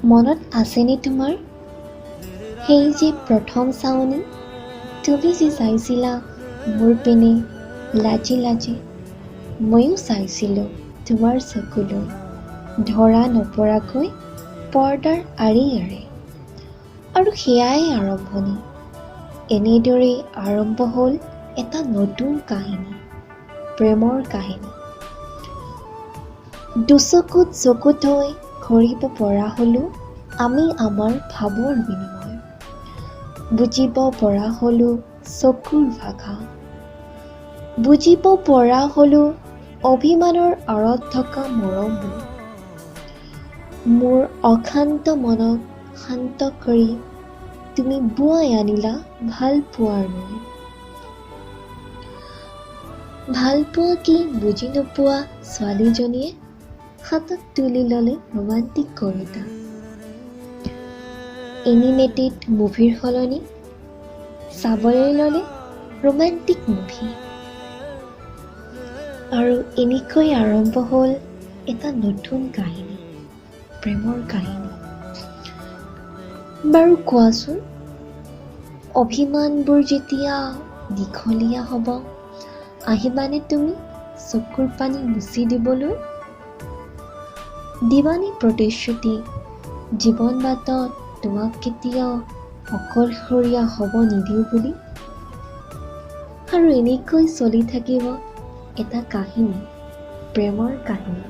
মনত আছেনে তোমাৰ সেই যে প্ৰথম চাৱনি তুমি যে চাইছিলা মোৰ পিনে লাজে লাজে ময়ো চাইছিলোঁ তোমাৰ চকুলৈ ধৰা নপৰাকৈ পৰ্দাৰ আঁৰে আঁৰে আৰু সেয়াই আৰম্ভণি এনেদৰেই আৰম্ভ হ'ল এটা নতুন কাহিনী প্ৰেমৰ কাহিনী দুচকুত চকু থৈ ধৰিব পৰা হ'লো আমি আমাৰ ভাৱৰ বিনিময় বুজিব পৰা হ'লো চকুৰ ভাষা বুজিব পৰা হ'লো অভিমানৰ আঁৰত থকা মৰমবোৰ মোৰ অশান্ত মনক শান্ত কৰি তুমি বোৱাই আনিলা ভাল পোৱাৰ নৈ ভাল পোৱা কি বুজি নোপোৱা ছোৱালীজনীয়ে হাতত তুলি ল'লে ৰোমান্টিক কবিতা এনিমেটেড মুভিৰ সলনি চাবলৈ ল'লে ৰোমান্টিক মুভি আৰু এনেকৈ আৰম্ভ হ'ল এটা নতুন কাহিনী প্ৰেমৰ কাহিনী বাৰু কোৱাচোন অভিমানবোৰ যেতিয়া দীঘলীয়া হ'ব আহিবানে তুমি চকুৰ পানী মুচি দিবলৈ দিবানে প্ৰতিশ্ৰুতি জীৱন বাটত তোমাক কেতিয়াও অকলশৰীয়া হ'ব নিদিওঁ বুলি আৰু এনেকৈ চলি থাকিব এটা কাহিনী প্ৰেমৰ কাহিনী